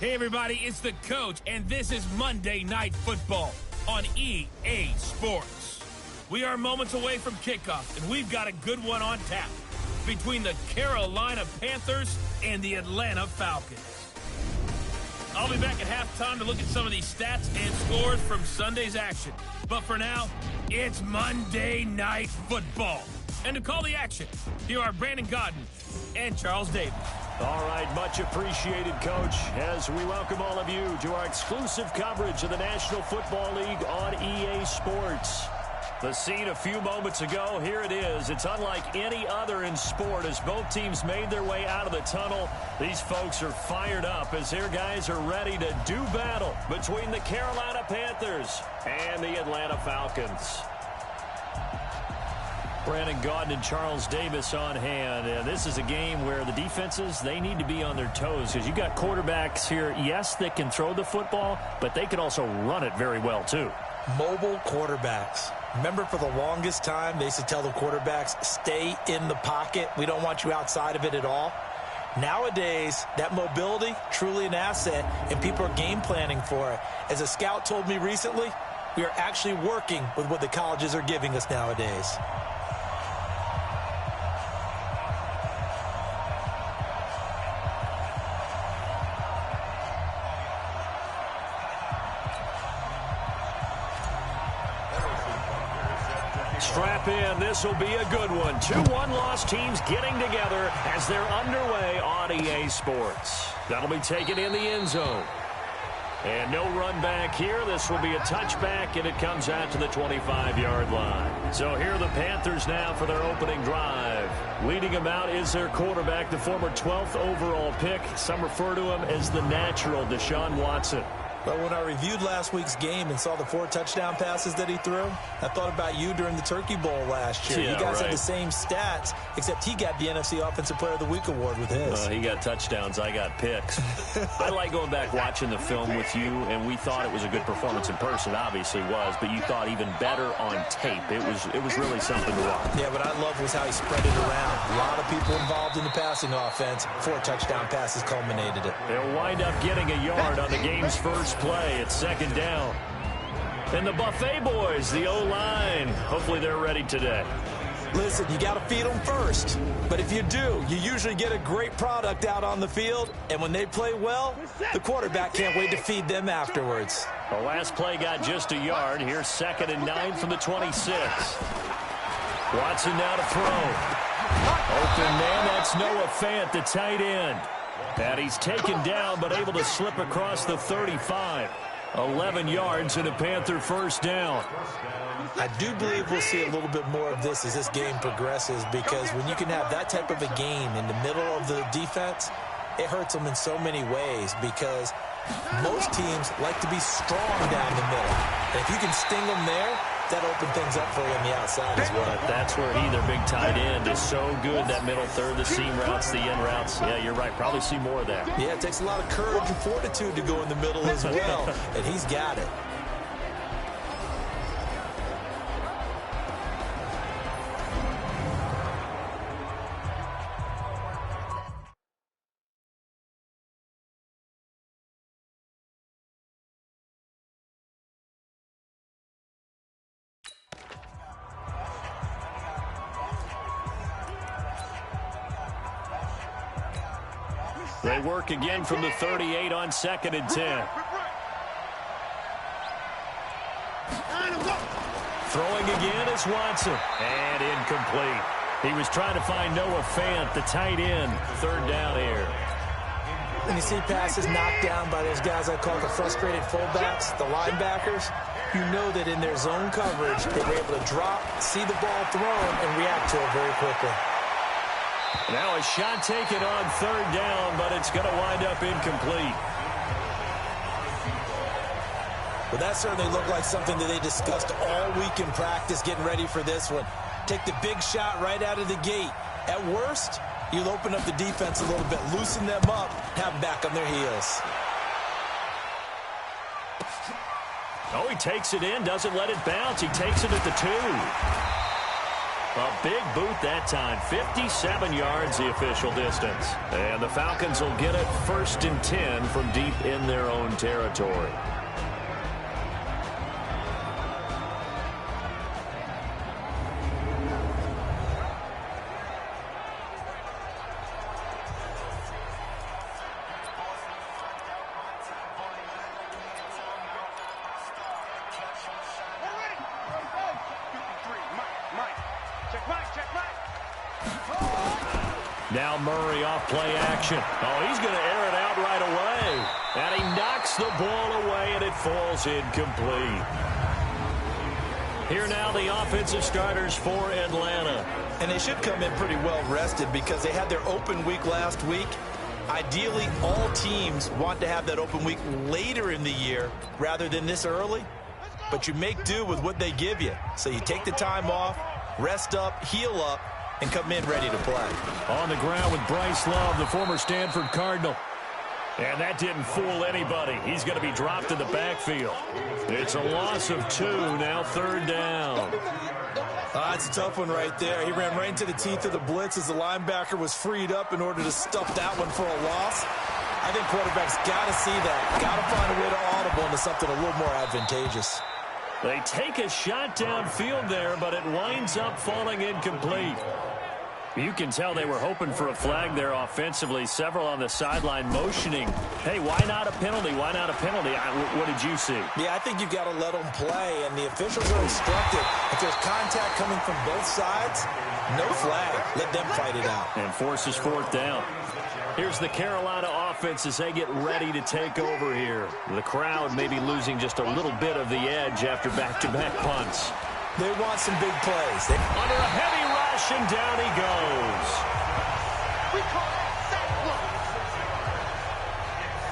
Hey everybody, it's the coach, and this is Monday Night Football on EA Sports. We are moments away from kickoff, and we've got a good one on tap between the Carolina Panthers and the Atlanta Falcons. I'll be back at halftime to look at some of these stats and scores from Sunday's action. But for now, it's Monday Night Football. And to call the action, here are Brandon Godden and Charles Davis. All right, much appreciated, Coach, as we welcome all of you to our exclusive coverage of the National Football League on EA Sports. The scene a few moments ago, here it is. It's unlike any other in sport as both teams made their way out of the tunnel. These folks are fired up as their guys are ready to do battle between the Carolina Panthers and the Atlanta Falcons. Brandon Gaudin and Charles Davis on hand. This is a game where the defenses, they need to be on their toes because you got quarterbacks here, yes, that can throw the football, but they can also run it very well too. Mobile quarterbacks. Remember, for the longest time, they used to tell the quarterbacks, stay in the pocket. We don't want you outside of it at all. Nowadays, that mobility, truly an asset, and people are game planning for it. As a scout told me recently, we are actually working with what the colleges are giving us nowadays. Strap in. This will be a good one. 2 one-loss teams getting together as they're underway on EA Sports. That'll be taken in the end zone. And no run back here. This will be a touchback, and it comes out to the 25-yard line. So here are the Panthers now for their opening drive. Leading them out is their quarterback, the former 12th overall pick. Some refer to him as the natural, Deshaun Watson. But when I reviewed last week's game and saw the 4 touchdown passes that he threw, I thought about you during the Turkey Bowl last year. Yeah, you guys right. had the same stats, except he got the NFC Offensive Player of the Week award with his. He got touchdowns. I got picks. I like going back watching the film with you, and we thought it was a good performance in person. Obviously was, but you thought even better on tape. It was really something to watch. Yeah, what I loved was how he spread it around. A lot of people involved in the passing offense. 4 touchdown passes culminated it. They'll wind up getting a yard on the game's first play. It's second down. And the Buffet boys, the O-line, hopefully they're ready today. Listen, you got to feed them first. But if you do, you usually get a great product out on the field. And when they play well, the quarterback can't wait to feed them afterwards. The last play got just a yard. Here's 2nd and 9 from the 26. Watson now to throw. Open man, that's Noah Fant, the tight end. And he's taken down, but able to slip across the 35. 11 yards and a Panther first down. I do believe we'll see a little bit more of this as this game progresses, because when you can have that type of a game in the middle of the defense, it hurts them in so many ways, because most teams like to be strong down the middle. And if you can sting them there, that opens things up for you on the outside as well. That's where he, their big tight end, is so good. That middle third, the seam routes, the in routes. Yeah, you're right. Probably see more of that. Yeah, it takes a lot of courage and fortitude to go in the middle as well, and he's got it. They work again from the 38 on 2nd and 10. Throwing again is Watson. And incomplete. He was trying to find Noah Fant, the tight end. 3rd down here. When you see passes knocked down by those guys I call the frustrated fullbacks, the linebackers, you know that in their zone coverage, they were able to drop, see the ball thrown, and react to it very quickly. Now a shot taken on 3rd down, but it's going to wind up incomplete. Well, that certainly looked like something that they discussed all week in practice getting ready for this one. Take the big shot right out of the gate. At worst, you'll open up the defense a little bit, loosen them up, have them back on their heels. Oh, he takes it in, doesn't let it bounce. He takes it at the 2. A big boot that time. 57 yards the official distance. And the Falcons will get it 1st and 10 from deep in their own territory. Now Murray off play action. Oh, he's going to air it out right away. And he knocks the ball away, and it falls incomplete. Here now the offensive starters for Atlanta. And they should come in pretty well rested because they had their open week last week. Ideally, all teams want to have that open week later in the year rather than this early. But you make do with what they give you. So you take the time off, rest up, heal up, and come in ready to play. On the ground with Bryce Love, the former Stanford Cardinal. And that didn't fool anybody. He's going to be dropped in the backfield. It's a loss of 2, now 3rd down. It's a tough one right there. He ran right into the teeth of the blitz as the linebacker was freed up in order to stuff that one for a loss. I think quarterbacks got to see that. Got to find a way to audible into something a little more advantageous. They take a shot downfield there, but it winds up falling incomplete. You can tell they were hoping for a flag there offensively. Several on the sideline motioning. Hey, why not a penalty? Why not a penalty? What did you see? Yeah, I think you've got to let them play, and the officials are instructed. If there's contact coming from both sides, no flag. Let them fight it out. And forces 4th down. Here's the Carolina offense as they get ready to take over here. The crowd may be losing just a little bit of the edge after back-to-back punts. They want some big plays. Under a heavy rush, and down he goes.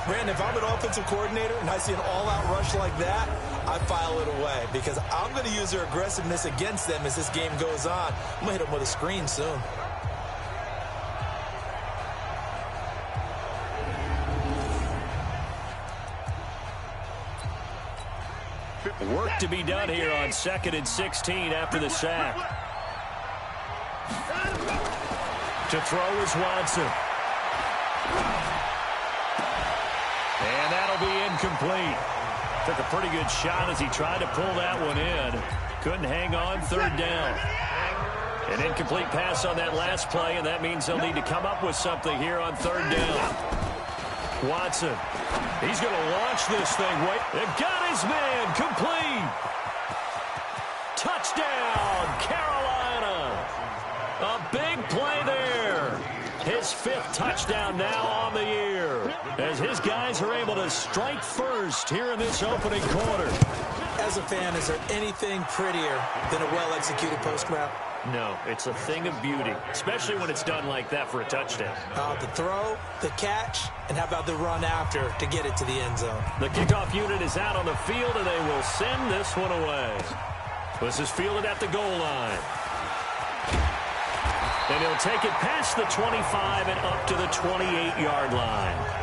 Brandon, if I'm an offensive coordinator and I see an all-out rush like that, I file it away because I'm going to use their aggressiveness against them as this game goes on. I'm going to hit them with a screen soon. Work to be done here on 2nd and 16 after the sack. To throw is Watson. And that'll be incomplete. Took a pretty good shot as he tried to pull that one in. Couldn't hang on. 3rd down. An incomplete pass on that last play, and that means they'll need to come up with something here on 3rd down. Watson. He's going to launch this thing. Wait, they've got his man. Complete. Touchdown, Carolina. A big play there. His 5th touchdown now on the year. As his guys are able to strike first here in this opening quarter. As a fan, is there anything prettier than a well-executed post route? No, it's a thing of beauty, especially when it's done like that for a touchdown. The throw, the catch, and how about the run after to get it to the end zone? The kickoff unit is out on the field, and they will send this one away. This is fielded at the goal line. And he'll take it past the 25 and up to the 28-yard line.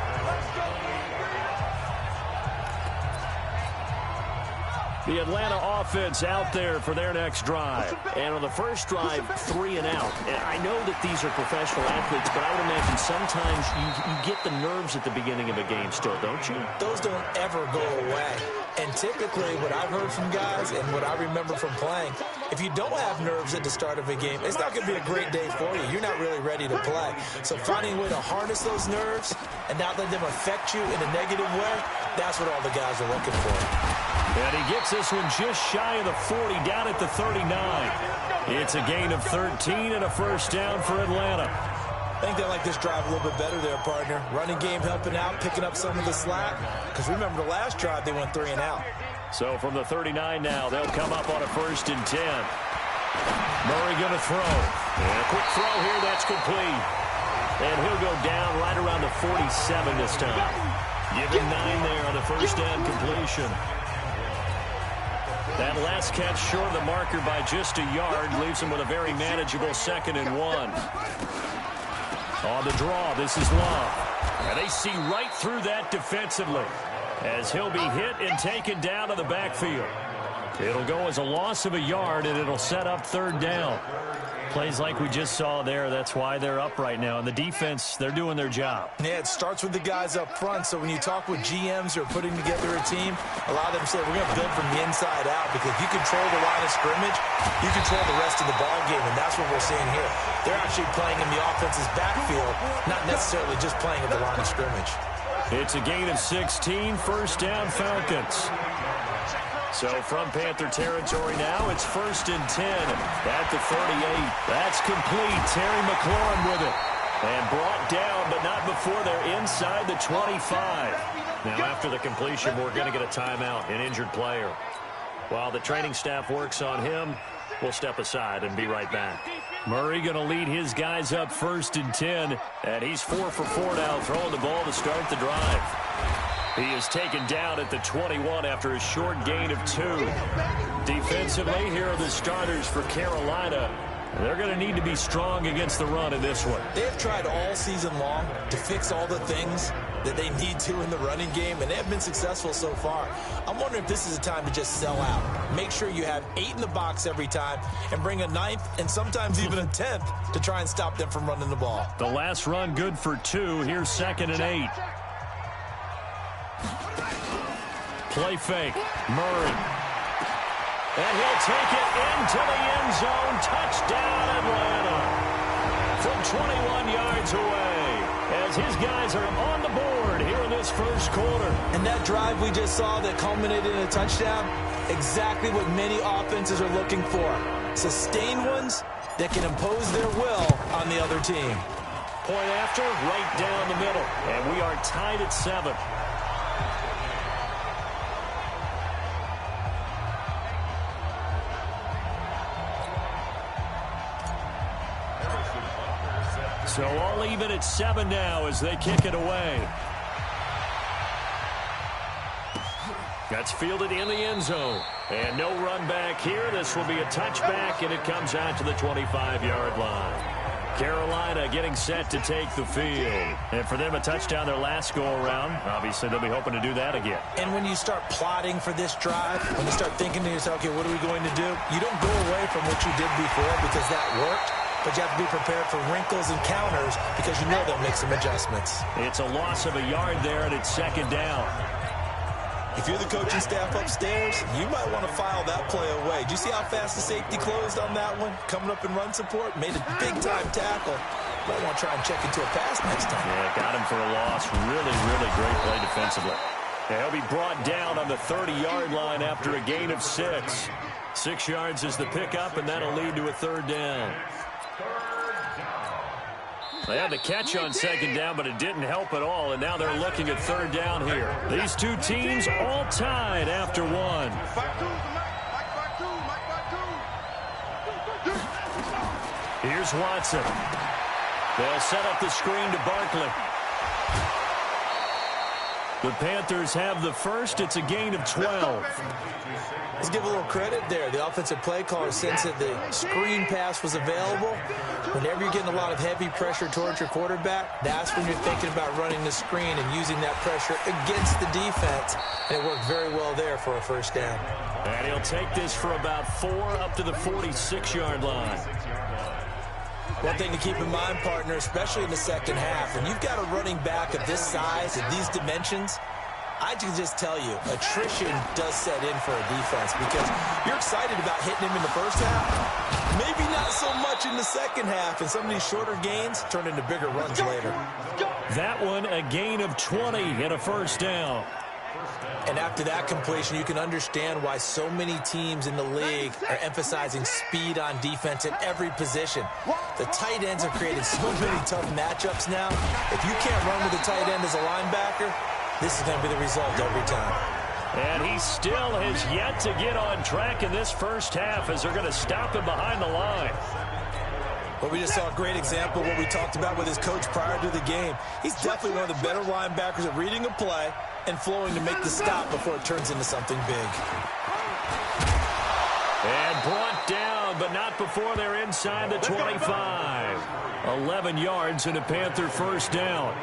The Atlanta offense out there for their next drive. And on the first drive, 3 and out. And I know that these are professional athletes, but I would imagine sometimes you get the nerves at the beginning of a game still, don't you? Those don't ever go away. And typically what I've heard from guys and what I remember from playing, if you don't have nerves at the start of a game, it's not going to be a great day for you. You're not really ready to play. So finding a way to harness those nerves and not let them affect you in a negative way, that's what all the guys are looking for. And he gets this one just shy of the 40, down at the 39. It's a gain of 13 and a first down for Atlanta. I think they like this drive a little bit better there, partner. Running game helping out, picking up some of the slack. Because remember, the last drive, they went 3 and out. So from the 39 now, they'll come up on a 1st and 10. Murray going to throw. And a quick throw here, that's complete. And he'll go down right around the 47 this time. Give him 9 there on the first down completion. That last catch short of the marker by just a yard leaves him with a very manageable 2nd and 1. On the draw, this is Love. And they see right through that defensively as he'll be hit and taken down to the backfield. It'll go as a loss of a yard, and it'll set up third down. Plays like we just saw there, that's why they're up right now. And the defense, they're doing their job. Yeah, it starts with the guys up front. So when you talk with GMs who are putting together a team, a lot of them say, we're going to build from the inside out, because if you control the line of scrimmage, you control the rest of the ball game, and that's what we're seeing here. They're actually playing in the offense's backfield, not necessarily just playing at the line of scrimmage. It's a gain of 16, first down Falcons. So from Panther territory now, it's 1st and 10 at the 38. That's complete. Terry McLaurin with it. And brought down, but not before they're inside the 25. Now after the completion, we're going to get a timeout, an injured player. While the training staff works on him, we'll step aside and be right back. Murray going to lead his guys up 1st and 10. And he's 4 for 4 now, throwing the ball to start the drive. He is taken down at the 21 after a short gain of 2. Defensively, here are the starters for Carolina. They're going to need to be strong against the run in this one. They have tried all season long to fix all the things that they need to in the running game, and they have been successful so far. I'm wondering if this is a time to just sell out. Make sure you have 8 in the box every time and bring a 9th and sometimes even a 10th to try and stop them from running the ball. The last run good for 2. Here's 2nd and 8. Play fake. Murray. And he'll take it into the end zone. Touchdown, Atlanta. From 21 yards away, as his guys are on the board here in this first quarter. And that drive we just saw that culminated in a touchdown, exactly what many offenses are looking for. Sustained ones that can impose their will on the other team. Point after, right down the middle. And we are tied at 7. So all even at 7 now as they kick it away. That's fielded in the end zone. And no run back here. This will be a touchback, and it comes out to the 25-yard line. Carolina getting set to take the field. And for them, a touchdown their last go-around. Obviously, they'll be hoping to do that again. And when you start plotting for this drive, when you start thinking to yourself, okay, what are we going to do? You don't go away from what you did before because that worked. But you have to be prepared for wrinkles and counters because you know they'll make some adjustments. It's a loss of a yard there, and it's 2nd down. If you're the coaching staff upstairs, you might want to file that play away. Do you see how fast the safety closed on that one? Coming up in run support, made a big-time tackle. Might want to try and check into a pass next time. Yeah, got him for a loss. Really, really great play defensively. Yeah, he'll be brought down on the 30-yard line after a gain of 6. 6 yards is the pickup, and that'll lead to a 3rd down. They had the catch on 2nd down, but it didn't help at all, and now they're looking at 3rd down here. These two teams all tied after 1. Here's Watson. They'll set up the screen to Barkley. The Panthers have the first. It's a gain of 12. Let's give a little credit there. The offensive play caller sensed that the screen pass was available. Whenever you're getting a lot of heavy pressure towards your quarterback, that's when you're thinking about running the screen and using that pressure against the defense. And it worked very well there for a 1st down. And he'll take this for about 4 up to the 46-yard line. One thing to keep in mind, partner, especially in the second half, when you've got a running back of this size and these dimensions, I can just tell you, attrition does set in for a defense because you're excited about hitting him in the first half. Maybe not so much in the second half, and some of these shorter gains turn into bigger runs later. That one, a gain of 20 and a 1st down. And after that completion, you can understand why so many teams in the league are emphasizing speed on defense at every position. The tight ends have created so many tough matchups now. If you can't run with a tight end as a linebacker, this is going to be the result every time. And he still has yet to get on track in this first half as they're going to stop him behind the line. Well, we just saw a great example of what we talked about with his coach prior to the game. He's definitely one of the better linebackers at reading a play and flowing to make the stop before it turns into something big. And brought down, but not before they're inside the 25. 11 yards and a Panther 1st down.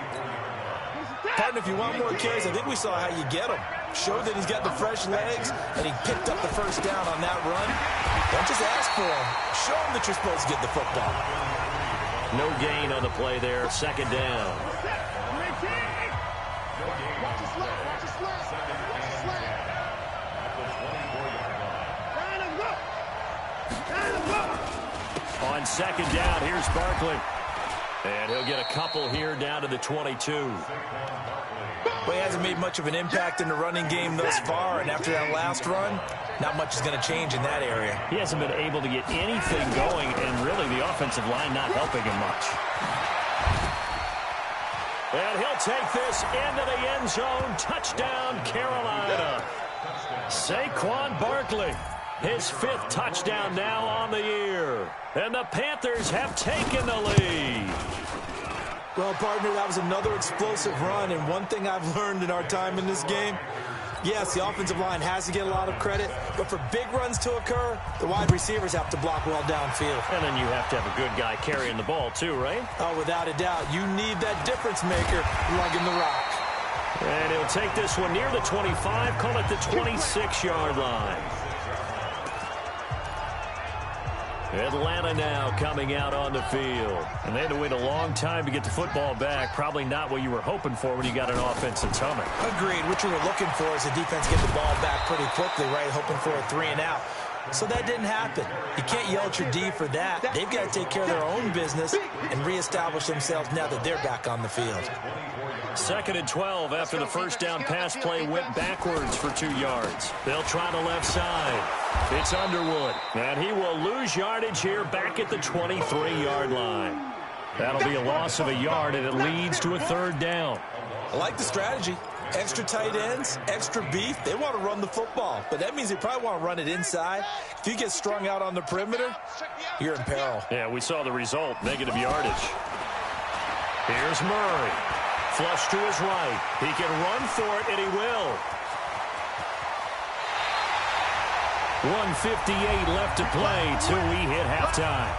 Partner, if you want more carries, I think we saw how you get them. showed that he's got the fresh legs, and he picked up the first down on that run. Don't just ask for him. Show him that you're supposed to get the football. No gain on the play there. Second down. On second down, here's Barkley. And he'll get a couple here down to the 22. Well, he hasn't made much of an impact in the running game thus far, and after that last run, not much is going to change in that area. He hasn't been able to get anything going, and really the offensive line not helping him much. And he'll take this into the end zone. Touchdown, Carolina. Saquon Barkley, his 5th touchdown now on the year. And the Panthers have taken the lead. Well, partner, that was another explosive run, and one thing I've learned in our time in this game, yes, the offensive line has to get a lot of credit, but for big runs to occur, the wide receivers have to block well downfield. And then you have to have a good guy carrying the ball too, right? Oh, without a doubt. You need that difference maker lugging the rock. And he'll take this one near the 25, call it the 26-yard line. Atlanta now coming out on the field. And they had to wait a long time to get the football back. Probably not what you were hoping for when you got an offense that's humming. Agreed. What you were looking for is the defense get the ball back pretty quickly, right? Hoping for a 3 and out. So that didn't happen. You can't yell at your D for that. They've got to take care of their own business and reestablish themselves now that they're back on the field. 2nd and 12 after the first down pass play went backwards for 2 yards. They'll try the left side. It's Underwood, and he will lose yardage here back at the 23-yard line. That'll be a loss of a yard, and it leads to a 3rd down. I like the strategy. Extra tight ends, extra beef. They want to run the football, but that means they probably want to run it inside. If you get strung out on the perimeter, you're in peril. Yeah, we saw the result, negative yardage. Here's Murray. Flush to his right. He can run for it, and he will. 1:58 left to play till we hit halftime.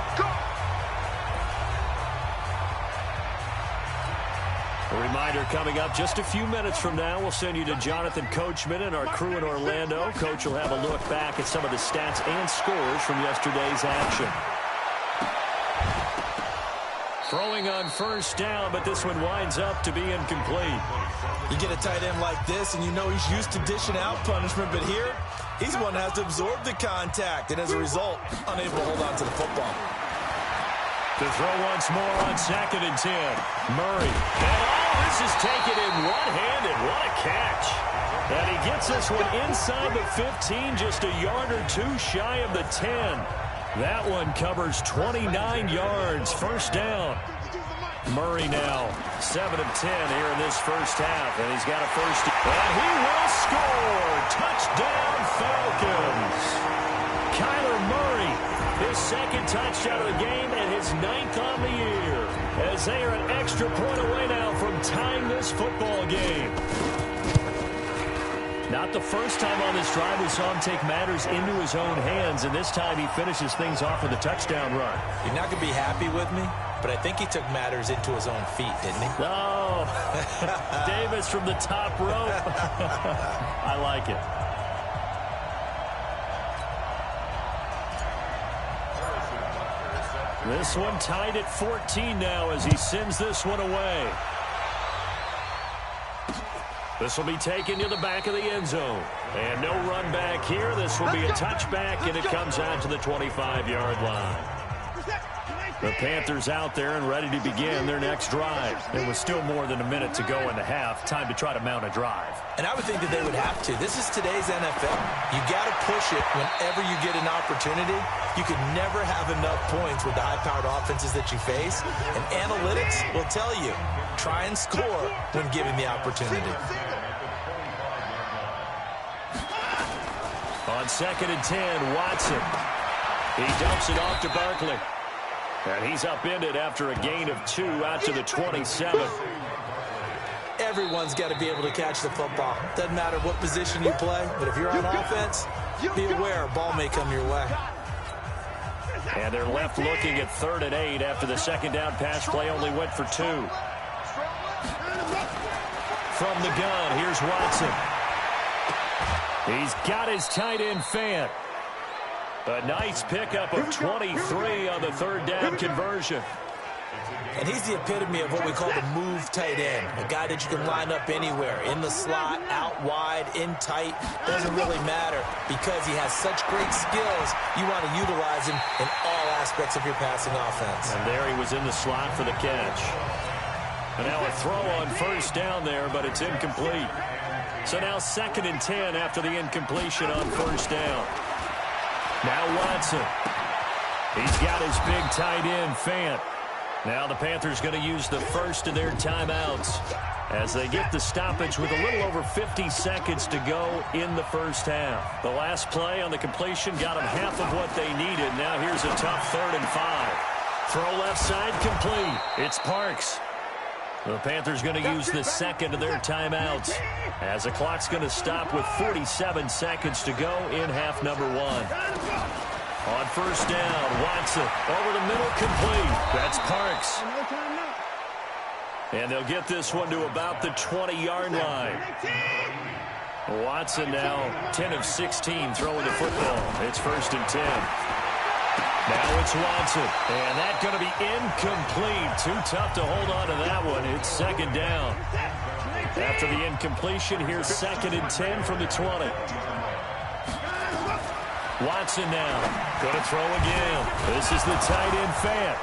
A reminder coming up just a few minutes from now. We'll send you to Jonathan Coachman and our crew in Orlando. Coach will have a look back at some of the stats and scores from yesterday's action. Throwing on first down, but this one winds up to be incomplete. You get a tight end like this, and you know he's used to dishing out punishment, but here, he's the one that has to absorb the contact, and as a result, unable to hold on to the football. To throw once more on 2nd and 10. Murray. And this is taken in one-handed. What a catch. And he gets this one inside the 15, just a yard or 2 shy of the 10. That one covers 29 yards. First down. Murray now 7 of 10 here in this first half, and he's got a first. And he will score. Touchdown, Falcons. Kyler Murray, his 2nd touchdown of the game and his 9th on the year, as they are an extra point away now from tying this football game. Not the first time on this drive we saw him take matters into his own hands, and this time he finishes things off with a touchdown run. You're not going to be happy with me, but I think he took matters into his own feet, didn't he? Oh, Davis from the top rope. I like it. This one tied at 14 now as he sends this one away. This will be taken to the back of the end zone. And no run back here. This will be a touchback, and it comes out to the 25-yard line. The Panthers out there and ready to begin their next drive. There was still more than a minute to go in the half. Time to try to mount a drive. And I would think that they would have to. This is today's NFL. You got to push it whenever you get an opportunity. You could never have enough points with the high-powered offenses that you face. And analytics will tell you, try and score when given the opportunity. On 2nd and 10, Watson. He dumps it off to Barkley. And he's upended after a gain of 2 out to the 27. Everyone's got to be able to catch the football. Doesn't matter what position you play, but if you're on offense, be aware a ball may come your way. And they're left looking at 3rd and 8 after the 2nd down pass play only went for 2. From the gun, here's Watson. He's got his tight end Fant. A nice pickup of 23 on the third down conversion. And he's the epitome of what we call the move tight end. A guy that you can line up anywhere. In the slot, out wide, in tight. Doesn't really matter because he has such great skills. You want to utilize him in all aspects of your passing offense. And there he was in the slot for the catch. And now a throw on first down there, but it's incomplete. So now 2nd and 10 after the incompletion on first down. Now Watson. He's got his big tight end, Fant. Now the Panthers going to use the first of their timeouts as they get the stoppage with a little over 50 seconds to go in the first half. The last play on the completion got them half of what they needed. Now here's a tough 3rd and 5. Throw left side complete. It's Parks. The Panthers going to use the second of their timeouts as the clock's going to stop with 47 seconds to go in half number 1. On first down, Watson over the middle, complete. That's Parks. And they'll get this one to about the 20-yard line. Watson now 10 of 16 throwing the football. It's 1st and 10. Now it's Watson. And that's going to be incomplete. Too tough to hold on to that one. It's 2nd down. After the incompletion, here's 2nd and 10 from the 20. Watson now going to throw again. This is the tight end Fant.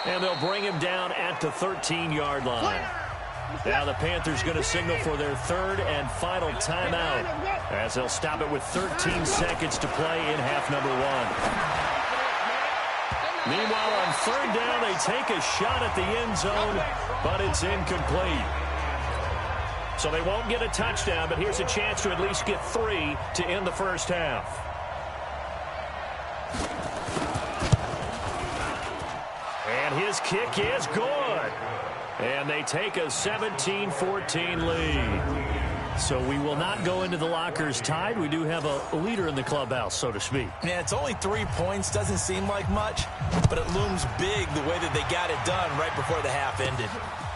And they'll bring him down at the 13-yard line. Now the Panthers going to signal for their 3rd and final timeout as they'll stop it with 13 seconds to play in half number 1. Meanwhile, on 3rd down, they take a shot at the end zone, but it's incomplete. So they won't get a touchdown, but here's a chance to at least get 3 to end the first half. And his kick is good. And they take a 17-14 lead. So we will not go into the lockers tied. We do have a leader in the clubhouse, so to speak. Yeah, it's only 3 points. Doesn't seem like much, but it looms big the way that they got it done right before the half ended.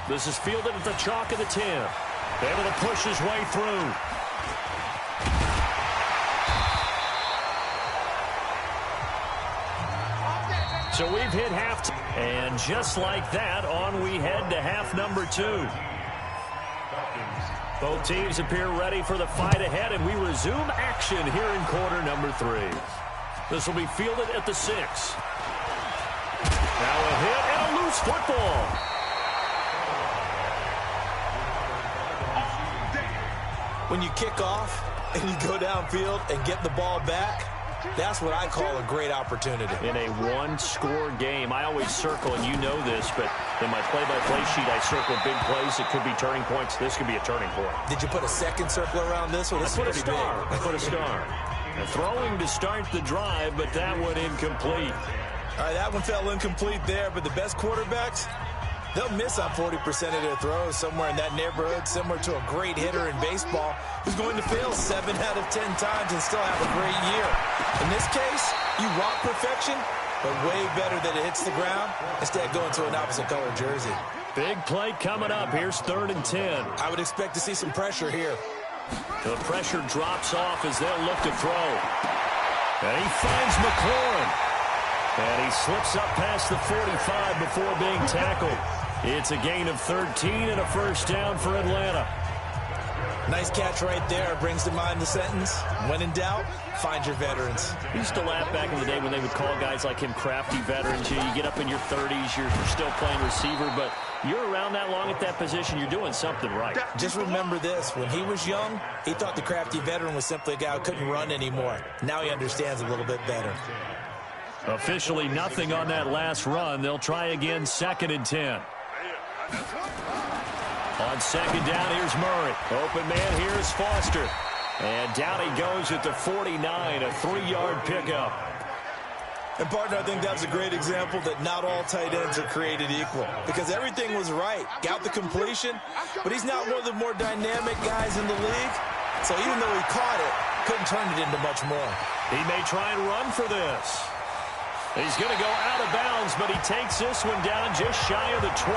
This is fielded at the chalk of the 10. Able to push his way through. So we've hit halftime. And just like that, on we head to half number 2. Both teams appear ready for the fight ahead, and we resume action here in quarter number 3. This will be fielded at the 6. Now a hit and a loose football. When you kick off and you go downfield and get the ball back, that's what I call a great opportunity. In a one-score game, I always circle, and you know this, but in my play-by-play sheet, I circle big plays. It could be turning points. This could be a turning point. Did you put a second circle around this one? I put a star. I put a star. Throwing to start the drive, but that one incomplete. All right, that one fell incomplete there, but the best quarterbacks, they'll miss on 40% of their throws, somewhere in that neighborhood, similar to a great hitter in baseball who's going to fail 7 out of 10 times and still have a great year. In this case, you want perfection, but way better that it hits the ground instead of going to an opposite color jersey. Big play coming up. Here's 3rd and 10. I would expect to see some pressure here. The pressure drops off as they'll look to throw. And he finds McLaurin. And he slips up past the 45 before being tackled. It's a gain of 13 and a first down for Atlanta. Nice catch right there. Brings to mind the sentence, when in doubt, find your veterans. We used to laugh back in the day when they would call guys like him crafty veterans. You get up in your 30s, you're still playing receiver, but you're around that long at that position, you're doing something right. Just remember this. When he was young, he thought the crafty veteran was simply a guy who couldn't run anymore. Now he understands a little bit better. Officially nothing on that last run. They'll try again, 2nd and 10. On 2nd down, here's Murray. Open man, here's Foster. And down he goes at the 49, a 3-yard pickup. And, partner, I think that's a great example that not all tight ends are created equal. Because everything was right. Got the completion, but he's not one of the more dynamic guys in the league. So even though he caught it, couldn't turn it into much more. He may try and run for this. He's going to go out of bounds, but he takes this one down just shy of the 20.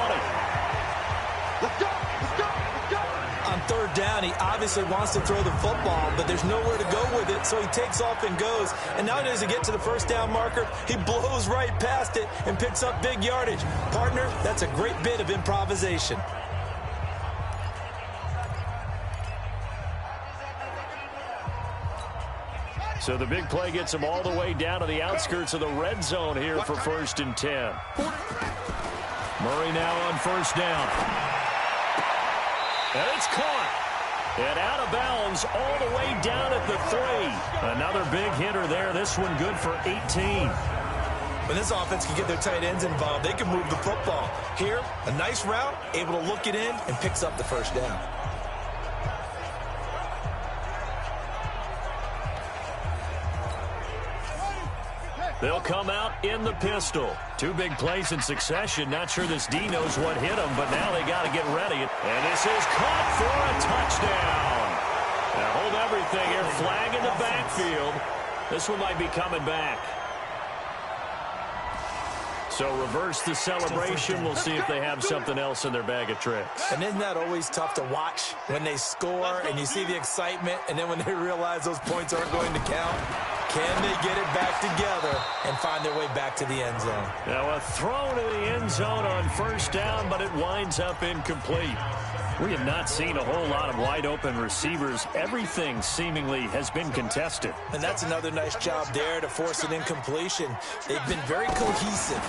On third down, he obviously wants to throw the football, but there's nowhere to go with it, so he takes off and goes. And now he doesn't get to the first down marker. He blows right past it and picks up big yardage. Partner, that's a great bit of improvisation. So the big play gets him all the way down to the outskirts of the red zone here for 1st and 10. Murray now on first down. And it's caught. And out of bounds all the way down at the 3. Another big hitter there. This one good for 18. When this offense can get their tight ends involved, they can move the football. Here, a nice route, able to look it in, and picks up the first down. They'll come out in the pistol. 2 big plays in succession. Not sure this D knows what hit him, but now they got to get ready. And this is caught for a touchdown. Now hold everything here. Flag in the backfield. This one might be coming back. So reverse the celebration. We'll see if they have something else in their bag of tricks. And isn't that always tough to watch when they score and you see the excitement, and then when they realize those points aren't going to count? Can they get it back together and find their way back to the end zone? Now a throw to the end zone on first down, but it winds up incomplete. We have not seen a whole lot of wide-open receivers. Everything seemingly has been contested. And that's another nice job there to force an incompletion. They've been very cohesive,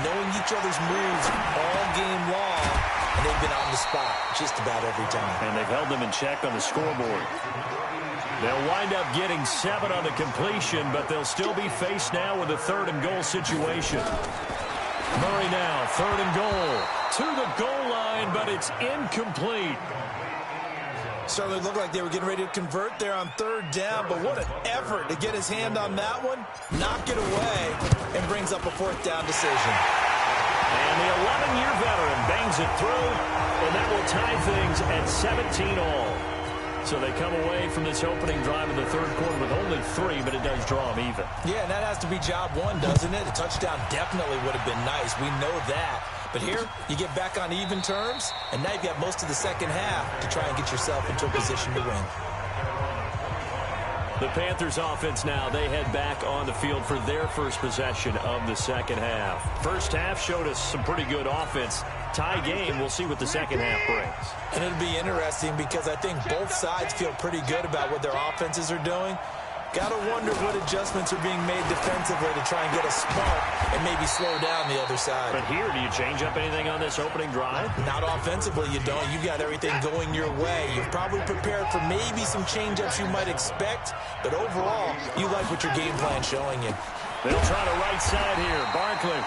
knowing each other's moves all game long, and they've been on the spot just about every time. And they've held them in check on the scoreboard. They'll wind up getting 7 on the completion, but they'll still be faced now with a 3rd and goal situation. Murray now, 3rd and goal. To the goal line, but it's incomplete. Certainly looked like they were getting ready to convert there on 3rd down, but what an effort to get his hand on that one, knock it away, and brings up a 4th down decision. And the 11-year veteran bangs it through, and that will tie things at 17 all. So they come away from this opening drive in the 3rd quarter with only 3, but it does draw them even. Yeah, and that has to be job 1, doesn't it? A touchdown definitely would have been nice. We know that. But here, you get back on even terms, and now you've got most of the second half to try and get yourself into a position to win. The Panthers offense now, they head back on the field for their first possession of the second half. First half showed us some pretty good offense. Tie game, we'll see what the second half brings. And it'll be interesting because I think both sides feel pretty good about what their offenses are doing. Got to wonder what adjustments are being made defensively to try and get a spark and maybe slow down the other side. But here, do you change up anything on this opening drive? Not offensively, you don't. You've got everything going your way. You've probably prepared for maybe some change-ups you might expect, but overall, you like what your game plan's showing you. They'll try the right side here. Barkley.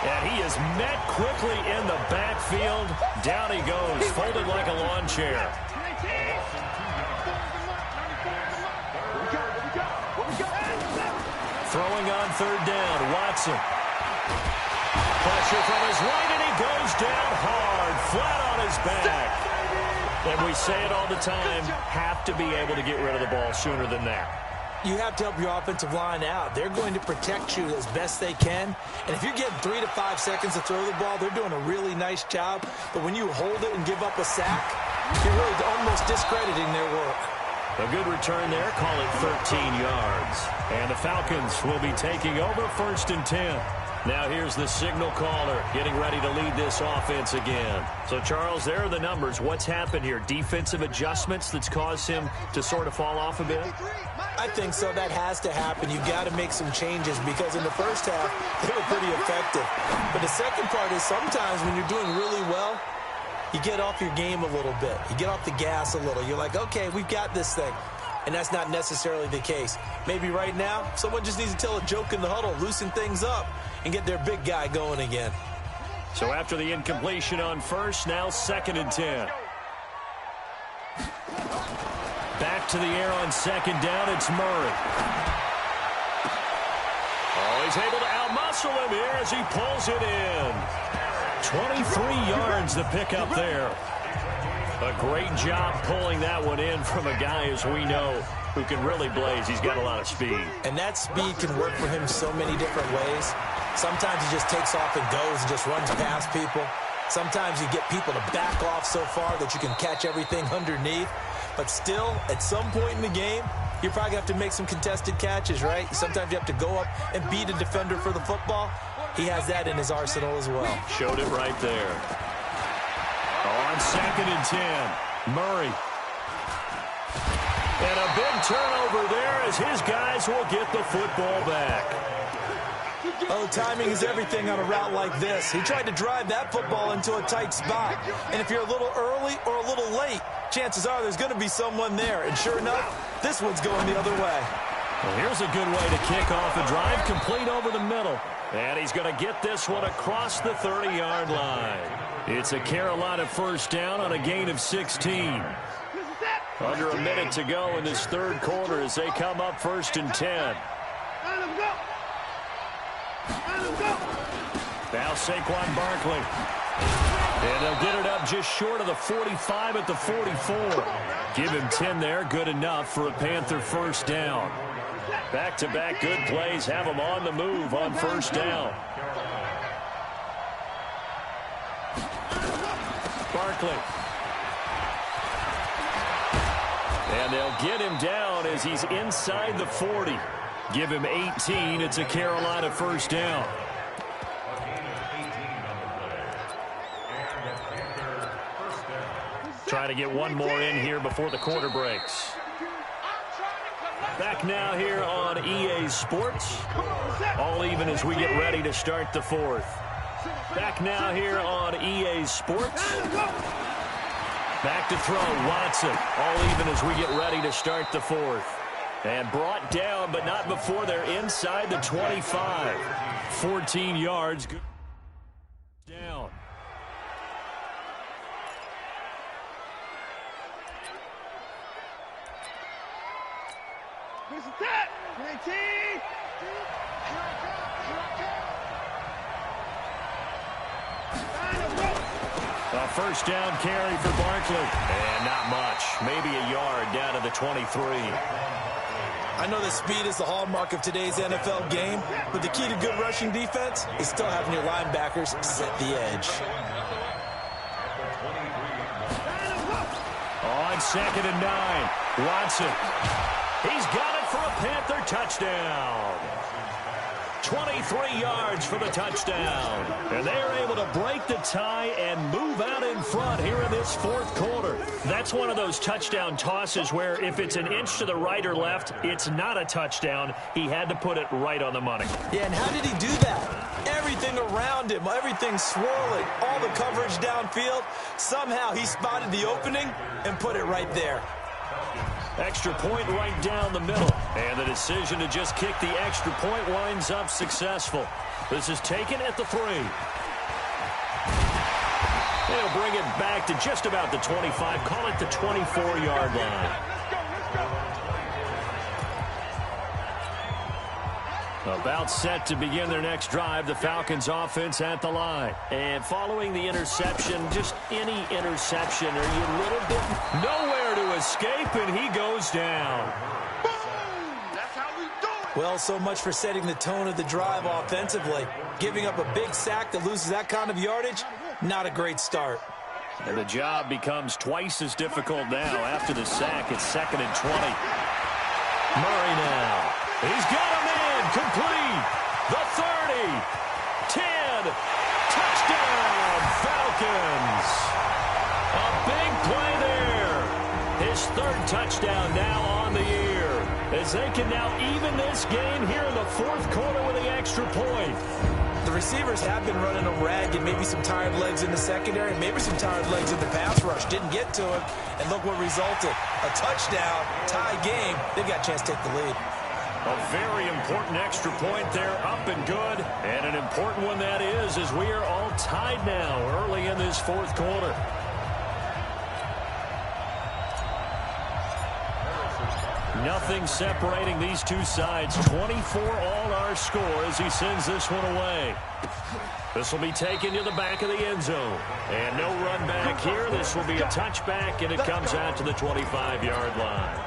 And he is met quickly in the backfield. Down he goes, folded like a lawn chair. Throwing on 3rd down, Watson. Pressure from his right, and he goes down hard, flat on his back. And we say it all the time, have to be able to get rid of the ball sooner than that. You have to help your offensive line out. They're going to protect you as best they can. And if you're getting 3 to 5 seconds to throw the ball, they're doing a really nice job. But when you hold it and give up a sack, you're really almost discrediting their work. A good return there, call it 13 yards. And the Falcons will be taking over 1st and 10. Now here's the signal caller getting ready to lead this offense again. So, Charles, there are the numbers. What's happened here? Defensive adjustments that's caused him to sort of fall off a bit? I think so. That has to happen. You've got to make some changes because in the first half, they were pretty effective. But the second part is sometimes when you're doing really well, you get off your game a little bit. You get off the gas a little. You're like, okay, we've got this thing. And that's not necessarily the case. Maybe right now, someone just needs to tell a joke in the huddle, loosen things up, and get their big guy going again. So after the incompletion on first, now 2nd and 10. Back to the air on 2nd down, it's Murray. Oh, he's able to outmuscle him here as he pulls it in. 23 yards to pick up there. A great job pulling that one in from a guy, as we know, who can really blaze. He's got a lot of speed. And that speed can work for him so many different ways. Sometimes he just takes off and goes and just runs past people. Sometimes you get people to back off so far that you can catch everything underneath. But still, at some point in the game, you're probably going to have to make some contested catches, right? Sometimes you have to go up and beat a defender for the football. He has that in his arsenal as well. Showed it right there. On 2nd and 10, Murray. And a big turnover there as his guys will get the football back. Oh, timing is everything on a route like this. He tried to drive that football into a tight spot. And if you're a little early or a little late, chances are there's going to be someone there. And sure enough, this one's going the other way. Well, here's a good way to kick off a drive, complete over the middle. And he's going to get this one across the 30-yard line. It's a Carolina first down on a gain of 16. Under a minute to go in this third quarter as they come up 1st and 10. Now Saquon Barkley. And they'll get it up just short of the 45 at the 44. Give him 10 there. Good enough for a Panther first down. Back-to-back good plays have him on the move on first down. Barkley. And they'll get him down as he's inside the 40. Give him 18. It's a Carolina first down. Trying to get one more in here before the quarter breaks. Back now here on EA Sports. All even as we get ready to start the fourth. Back now here on EA Sports. Back to throw, Watson. All even as we get ready to start the fourth. And brought down, but not before they're inside the 25. 14 yards. Good. Down. A first down carry for Barkley. And not much. Maybe a yard down to the 23. I know that speed is the hallmark of today's NFL game, but the key to good rushing defense is still having your linebackers set the edge. On 2nd and 9, Watson. He's got it for a Panther touchdown. 23 yards for the touchdown. And they are able to break the tie and move out in front here in this fourth quarter. That's one of those touchdown tosses where if it's an inch to the right or left, it's not a touchdown. He had to put it right on the money. Yeah, and how did he do that? Everything around him, everything swirling, all the coverage downfield. Somehow he spotted the opening and put it right there. Extra point right down the middle. And the decision to just kick the extra point winds up successful. This is taken at the 3. They'll bring it back to just about the 25. Call it the 24-yard line. About set to begin their next drive, the Falcons offense at the line. And following the interception, just any interception, are you a little bit nowhere to escape, and he goes down. That's how we do it. Well, so much for setting the tone of the drive offensively. Giving up a big sack that loses that kind of yardage, not a great start. And the job becomes twice as difficult now after the sack. It's 2nd and 20. Murray now. He's got him in. Complete. The 30. 10. Touchdown, Falcons. A big play there. His 3rd touchdown now on the year. As they can now even this game here in the 4th quarter with the extra point. The receivers have been running them ragged, maybe some tired legs in the secondary, maybe some tired legs in the pass rush. Didn't get to him, and look what resulted. A touchdown, tie game. They've got a chance to take the lead. A very important extra point there, up and good. And an important one that is, as we are all tied now early in this 4th quarter. Nothing separating these two sides. 24 all our score as he sends this one away. This will be taken to the back of the end zone. And no run back here. This will be a touchback, and it comes out to the 25-yard line.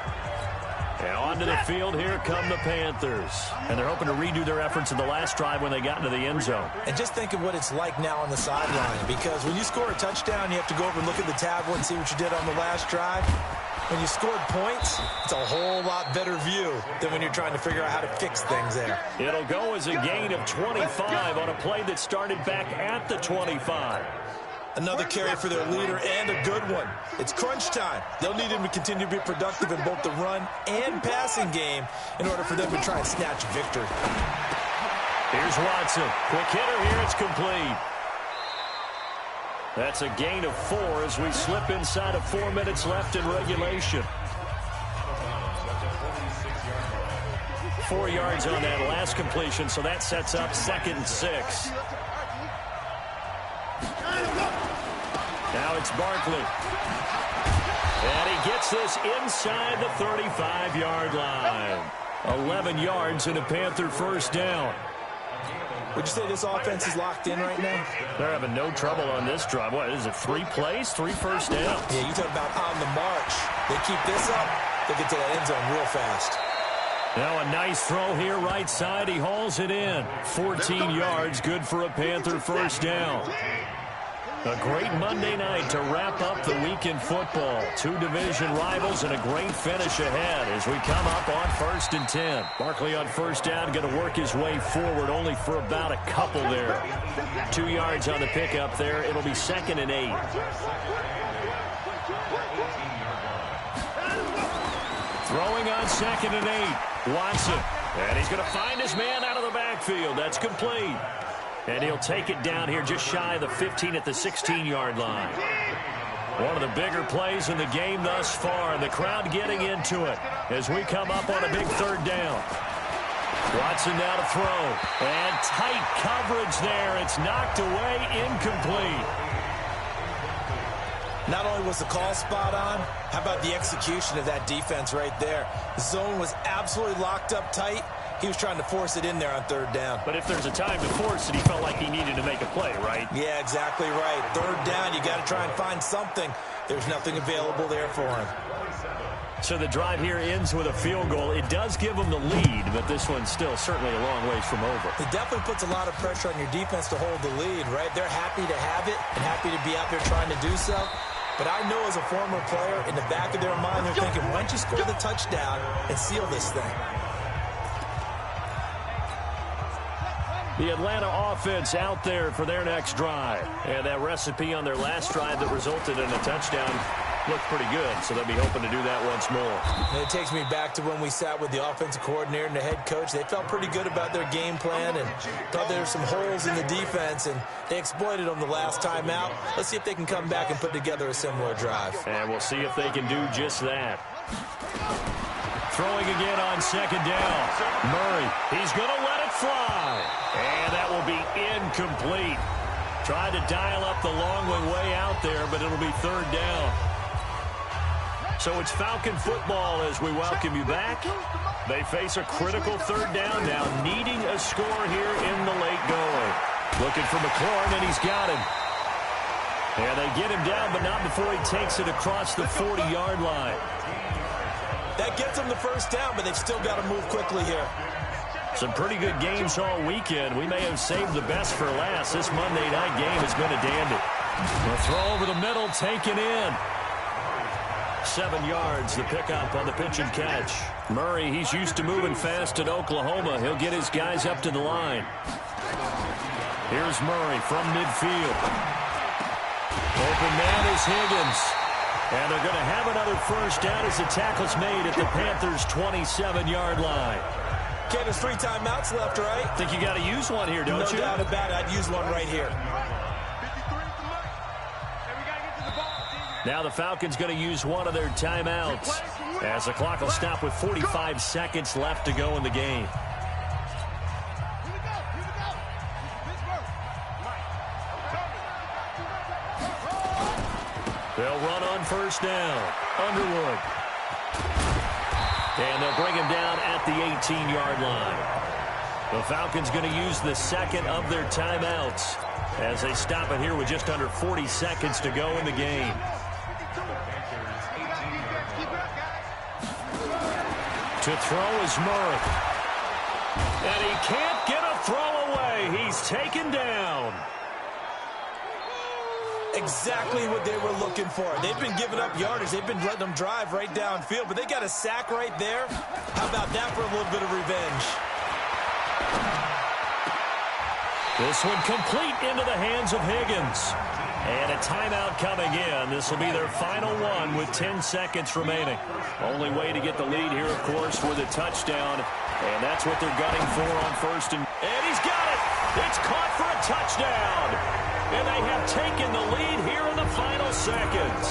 Now onto the field, here come the Panthers. And they're hoping to redo their efforts in the last drive when they got into the end zone. And just think of what it's like now on the sideline, because when you score a touchdown, you have to go over and look at the tablet and see what you did on the last drive. When you scored points, it's a whole lot better view than when you're trying to figure out how to fix things there. It'll go as a gain of 25 on a play that started back at the 25. Another carry for their leader, and a good one. It's crunch time. They'll need him to continue to be productive in both the run and passing game in order for them to try and snatch victory. Here's Watson. Quick hitter here. It's complete. That's a gain of 4 as we slip inside of 4 minutes left in regulation. 4 yards on that last completion, so that sets up 2nd and 6. Now it's Barkley. And he gets this inside the 35-yard line. 11 yards and a Panther first down. Would you say this offense is locked in right now? They're having no trouble on this drive. What is it, 3 plays, 3 first downs? Yeah, you talk about on the march. They keep this up, they get to that end zone real fast. Now a nice throw here right side. He hauls it in. 14 yards, good for a Panther first down. A great Monday night to wrap up the week in football. 2 division rivals and a great finish ahead as we come up on 1st and 10. Barkley on first down, going to work his way forward only for about a couple there. 2 yards on the pickup there. It'll be 2nd and 8. Throwing on 2nd and 8. Watson. And he's going to find his man out of the backfield. That's complete. And he'll take it down here just shy of the 15 at the 16-yard line. One of the bigger plays in the game thus far, and the crowd getting into it as we come up on a big 3rd down. Watson now to throw. And tight coverage there. It's knocked away, incomplete. Not only was the call spot on, how about the execution of that defense right there? The zone was absolutely locked up tight. He was trying to force it in there on 3rd down. But if there's a time to force it, he felt like he needed to make a play, right? Yeah, exactly right. 3rd down, you got to try and find something. There's nothing available there for him. So the drive here ends with a field goal. It does give them the lead, but this one's still certainly a long ways from over. It definitely puts a lot of pressure on your defense to hold the lead, right? They're happy to have it and happy to be out there trying to do so. But I know as a former player, in the back of their mind, they're thinking, why don't you score the touchdown and seal this thing? The Atlanta offense out there for their next drive. And that recipe on their last drive that resulted in a touchdown looked pretty good, so they'll be hoping to do that once more. And it takes me back to when we sat with the offensive coordinator and the head coach. They felt pretty good about their game plan and thought there were some holes in the defense, and they exploited them the last time out. Let's see if they can come back and put together a similar drive. And we'll see if they can do just that. Throwing again on 2nd down. Murray, he's going to let it fly. And that will be incomplete. Tried to dial up the long one way out there, but it'll be 3rd down. So it's Falcon football as we welcome you back. They face a critical 3rd down now, needing a score here in the late going. Looking for McLaurin, and he's got him. And they get him down, but not before he takes it across the 40-yard line. That gets them the first down, but they've still got to move quickly here. Some pretty good games all weekend. We may have saved the best for last. This Monday night game has been a dandy. The throw over the middle, taken in. 7 yards, the pickup on the pitch and catch. Murray, he's used to moving fast at Oklahoma. He'll get his guys up to the line. Here's Murray from midfield. Open man is Higgins. And they're going to have another first down as the tackle's made at the Panthers' 27-yard line. Okay, there's 3 timeouts left, right? Think you got to use one here, don't you? No doubt about it. I'd use one right here. Now the Falcons going to use one of their timeouts as the clock will stop with 45 seconds left to go in the game. They'll run on first down. Underwood. And they'll bring him down at the 18-yard line. The Falcons going to use the 2nd of their timeouts as they stop it here with just under 40 seconds to go in the game. To throw is Murray. And he can't get a throw away. He's taken down. Exactly what they were looking for. They've been giving up yardage. They've been letting them drive right downfield, but they got a sack right there. How about that for a little bit of revenge? This one complete into the hands of Higgins. And a timeout coming in. This will be their final one with 10 seconds remaining. Only way to get the lead here, of course, with a touchdown. And that's what they're gunning for on first. And he's got it. It's caught for a touchdown. And they have taken the lead here in the final seconds.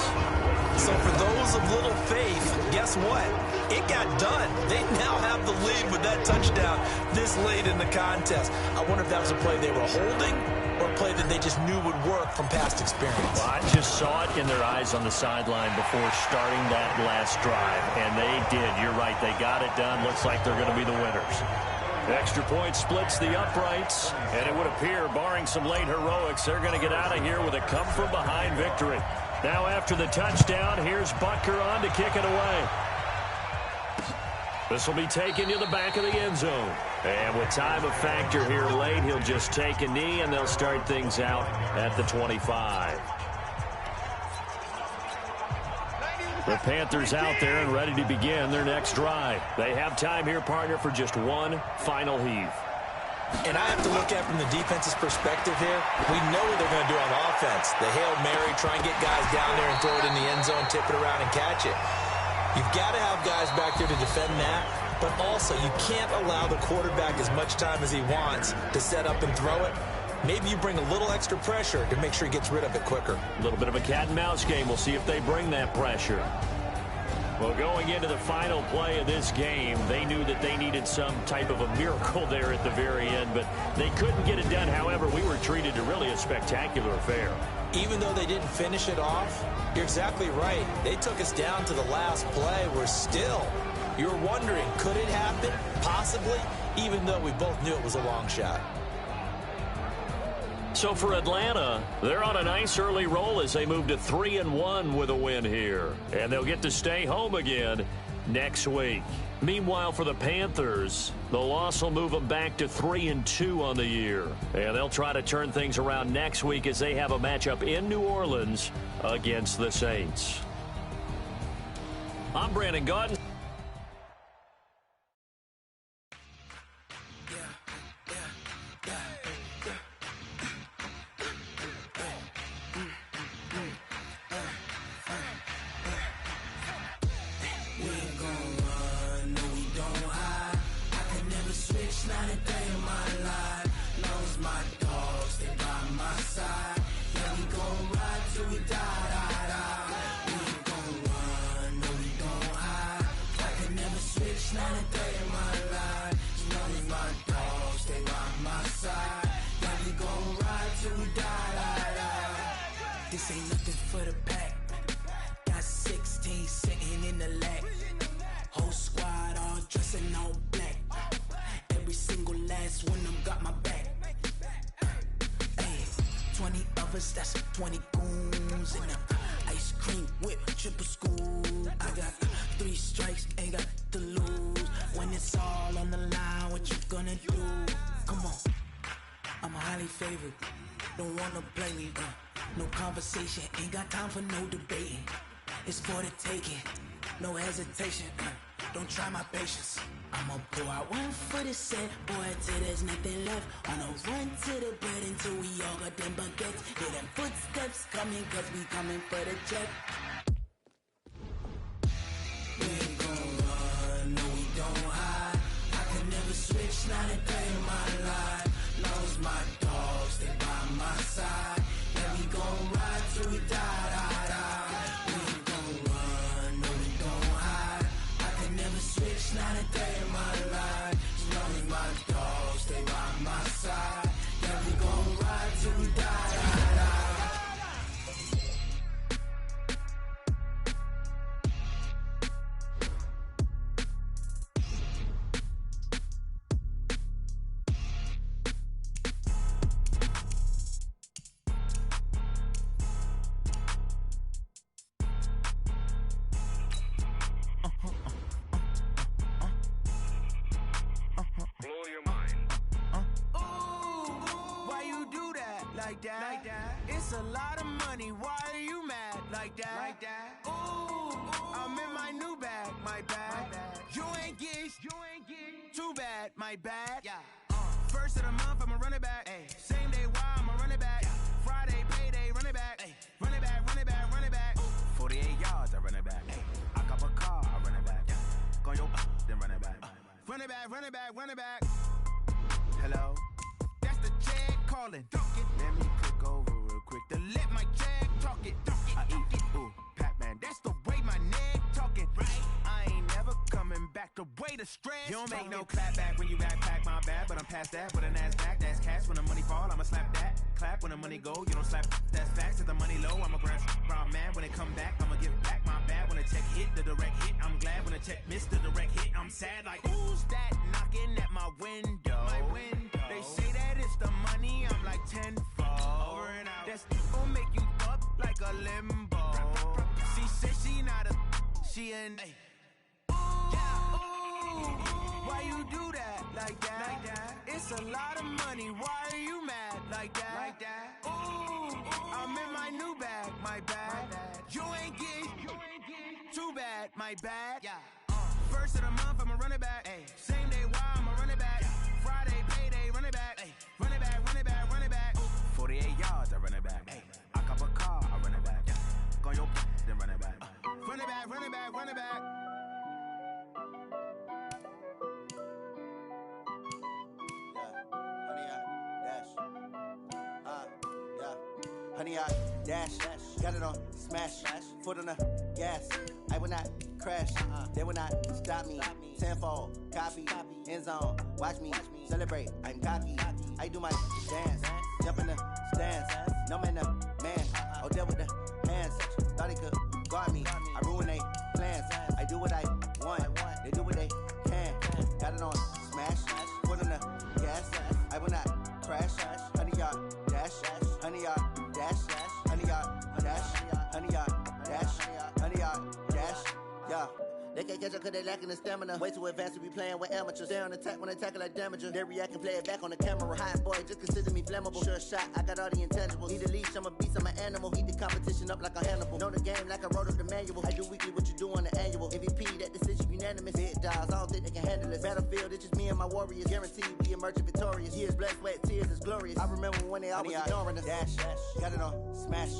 So for those of little faith, guess what? It got done. They now have the lead with that touchdown this late in the contest. I wonder if that was a play they were holding or a play that they just knew would work from past experience. Well, I just saw it in their eyes on the sideline before starting that last drive, and they did. You're right. They got it done. Looks like they're going to be the winners. Extra point splits the uprights, and it would appear, barring some late heroics, they're going to get out of here with a come-from-behind victory. Now after the touchdown, here's Butker on to kick it away. This will be taken to the back of the end zone. And with time a factor here late, he'll just take a knee, and they'll start things out at the 25. The Panthers out there and ready to begin their next drive. They have time here, partner, for just one final heave. And I have to look at it from the defense's perspective here. We know what they're going to do on offense. The Hail Mary, try and get guys down there and throw it in the end zone, tip it around and catch it. You've got to have guys back there to defend that, but also you can't allow the quarterback as much time as he wants to set up and throw it. Maybe you bring a little extra pressure to make sure he gets rid of it quicker. A little bit of a cat and mouse game. We'll see if they bring that pressure. Well, going into the final play of this game, they knew that they needed some type of a miracle there at the very end, but they couldn't get it done. However, we were treated to really a spectacular affair. Even though they didn't finish it off, you're exactly right. They took us down to the last play. We're still, you're wondering, could it happen? Possibly, even though we both knew it was a long shot. So for Atlanta, they're on a nice early roll as they move to 3-1 with a win here. And they'll get to stay home again next week. Meanwhile, for the Panthers, the loss will move them back to 3-2 on the year. And they'll try to turn things around next week as they have a matchup in New Orleans against the Saints. I'm Brandon Gaudin. This ain't nothing for the pack. Got 16 sitting in the lap. Whole squad all dressing all black. Every single last one of them got my back. Hey, 20 of us, that's 20 goons in the ice cream whip, triple scoop. I got 3 strikes, ain't got to lose. When it's all on the line, what you gonna do? Come on, I'm highly favored. Don't wanna play me, no conversation, ain't got time for no debating. It's for the taking, no hesitation. Don't try my patience. I'ma pour out one for the set, boy, till there's nothing left. On a run to the bread until we all got them baguettes. Hear them footsteps coming, cause we coming for the jet. We ain't gon' run, no we don't hide. I can never switch, not a day in my life. Long as my dogs stay by my side. Yeah, we gon' ride till we die, die, die. We ain't gon' run, no we don't hide. I can never switch, not a day in my life. As long as my dogs stay by my side. Yeah, we gon' ride till we die, die, die. like that. It's a lot of money, why are you mad like that? Ooh, I'm in my new bag, my bad. You ain't get too bad, my bad. First of the month, I'ma run it back. Same day, why I'ma run it back. Friday, payday, run it back. Run it back, run it back, run it back. 48 yards, I run it back. I cop a car, I run it back. Go your then run it back. Run it back, run it back, run it back. Hello? That's the check calling. Let me click over real quick to let my check talk it. I eat it, ooh, Pac-Man. That's the way my neck talking. I ain't never coming back the way the stress. You don't make no clap back when you backpack, my bad. But I'm past that with an ass back. That's cash when the money fall, I'ma slap that. Clap when the money go, you don't slap. That's facts. If the money low, I'ma grab brown man. When it come back, I'ma give back my bad. When the check hit, the direct hit, I'm glad. When the check missed the direct hit, I'm sad like, who's that knocking at my window? They say that it's the money, I'm like tenfold. Over and out. That's gon' make you up like a limbo. She said she not a, she an why you do that like that? It's a lot of money, why are you mad like that? Ooh, I'm in my new bag, my bad. You ain't get too bad, my bad. First of the month, I'ma run it back. Same day, why I'ma run it back. Friday, payday, run it back. Run it back, run it back, run it back. 48 yards, I run it back. I cop a car, I run it back. Go your then run it back. Run it back, run it back, run it back. Honey, I dash, got it on smash, foot on the gas. I will not crash, they will not stop me. Tenfold, copy, end zone, watch me celebrate. I'm cocky, I do my dance, jump in the stands. No man, man, oh there with the hands. Thought he could guard me, I ruin they plans. I do what I want, they do what they can. Got it on smash, foot on the gas. I will not crash, honey, y'all dash, honey, y'all dash, honey, y'all dash, honey, y'all dash, honey, y'all dash, yeah. They can't catch up cause they lacking the stamina. Way too advanced to be playing with amateurs. Stay on attack when they tackle like damager. They react and play it back on the camera. Hot boy, just consider me flammable. Sure shot, I got all the intangibles. Need a leash, I'm a beast, I'm an animal. Eat the competition up like a Hannibal. Know the game like I wrote up the manual. I do weekly what you do on the annual. MVP, that decision unanimous. Big dogs, I don't think they can handle it. Battlefield, it's just me and my warriors. Guaranteed we emerge victorious. Years, blood, sweat, tears is glorious. I remember when they always ignoring us. Dash, got it on smash,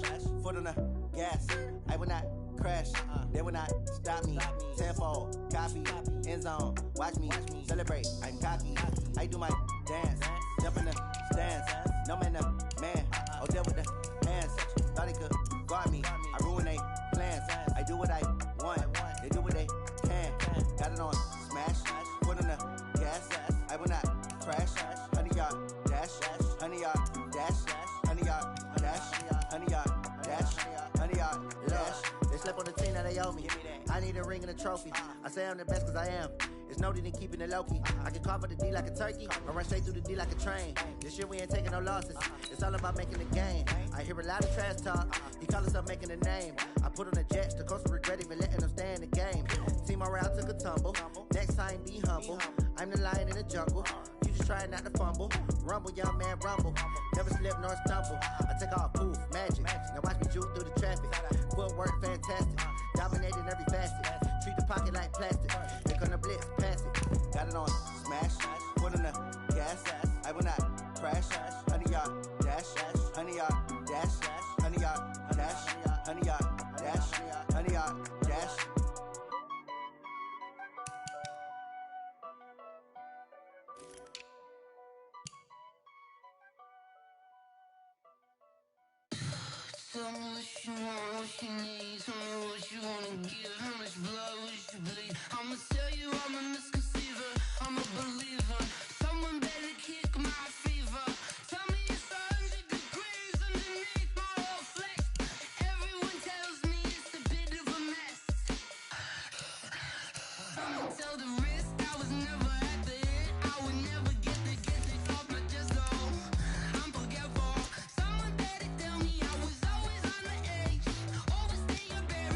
foot on the gas. I will not crash, they will not stop me. Tenfold, copy, end zone, watch me celebrate. I'm cocky, I do my dance, jump in the stands. No man, man, oh there with the hands. Thought he could guard me, I ruin they plans. I do what I want, they do what they can. Got it on smash, foot on the gas. I will not crash, honey y'all dash, honey y'all dash, honey y'all dash, honey y'all dash, honey y'all dash. They slept on the team that they owe me. I need a ring and a trophy. I say I'm the best cause I am. It's no need in keeping it low-key. I can carve up the D like a turkey, or run straight through the D like a train. This year we ain't taking no losses. It's all about making the game. I hear a lot of trash talk. He call himself making a name. I put on the Jets, the coach will regret even letting them stay in the game. Team morale took a tumble. Next time be humble. I'm the lion in the jungle. You just try not to fumble. Rumble, young man, rumble. Never slip nor stumble. I take off, poof, magic. Now watch me juke through the traffic. Footwork fantastic. Dominating every facet. Treat the pocket like plastic. They gonna blitz, pass it. Got it on smash. Foot on the gas. I will not crash. Honey, y'all dash. Honey, y'all dash. Honey, y'all dash. Honey, y'all dash. Honey, y'all dash. Tell me what you want, what you need. Tell me what you wanna give. How much blood would you bleed? I'ma tell you I'm a misconceiver. I'm a believer. Someone better kick my fever. Tell me it's 100 degrees underneath my whole flesh. Everyone tells me it's a bit of a mess. I'ma tell the risk I was never at the end. I would never get the off my chest. Oh, I'm forgetful. Someone better tell me I was always on the edge. Overstay your barrier.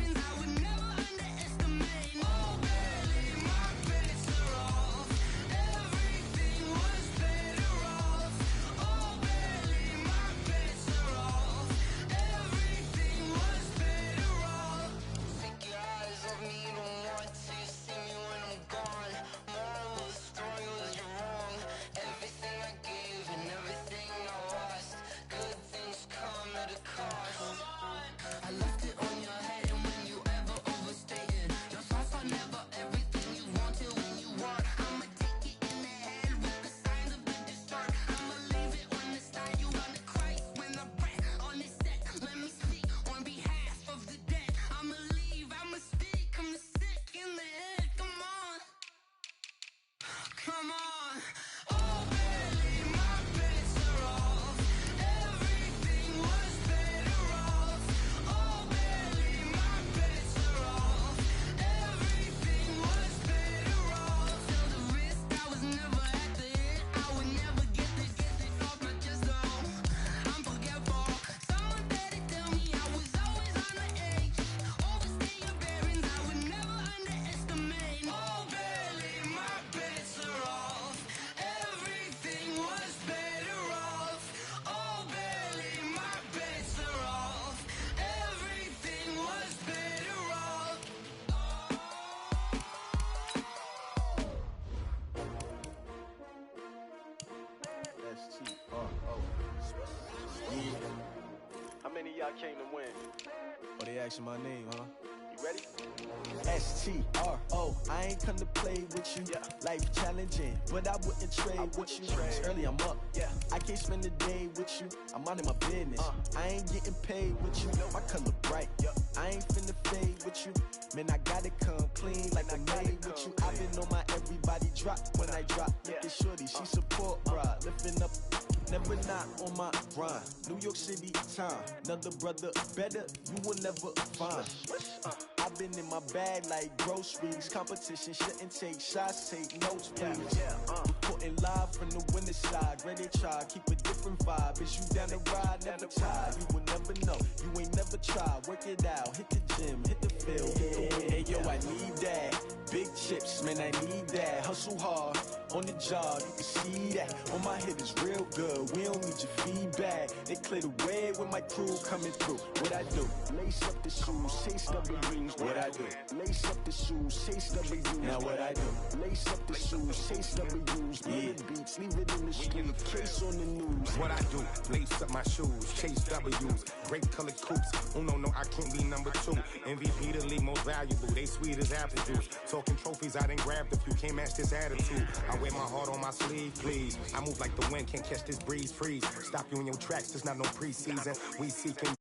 I came to win. Oh, they asking my name, huh? You ready? S-T-R-O, I ain't come to play with you. Yeah. Life challenging, but I wouldn't trade with you. It's early, I'm up. Yeah. I can't spend the day with you. I'm minding my business. I ain't getting paid with you. My color bright. Yep. I ain't finna fade with you. Man, I gotta come clean like I made with you. I've been on my everybody drop when I drop. Look at shorty, she support, bruh. Lifting up. Never not on my grind. New York City time. Another brother better, you will never find. I've been in my bag like groceries. Competition shouldn't take shots, take notes, please. Reporting live from the winter side. Ready to try, keep a different vibe. Is you down the ride, never tired. You will never know, you ain't never tried. Work it out, hit the gym, hit the field, hit the wind. Hey yo, I need that. Big chips, man, I need that. Hustle hard, on the job, you can see that. On my head is real good, we don't need your feedback. They clear the way with my crew coming through. What I do? Lace up the shoes, chase W's. What I do? Lace up the shoes, chase W's. Now what I do? Lace up the shoes, chase W's. Yeah. Beats, leave it in the street, case on the news. What I do? Lace up my shoes, chase W's. Great colored coops. Oh no, I can't be number 2. MVP the league most valuable. They sweet as apple juice. Talking trophies, I didn't grab the few. Can't match this attitude. I wear my heart on my sleeve, please. I move like the wind, can't catch this breeze, freeze. Stop you in your tracks, there's not no preseason. We seeking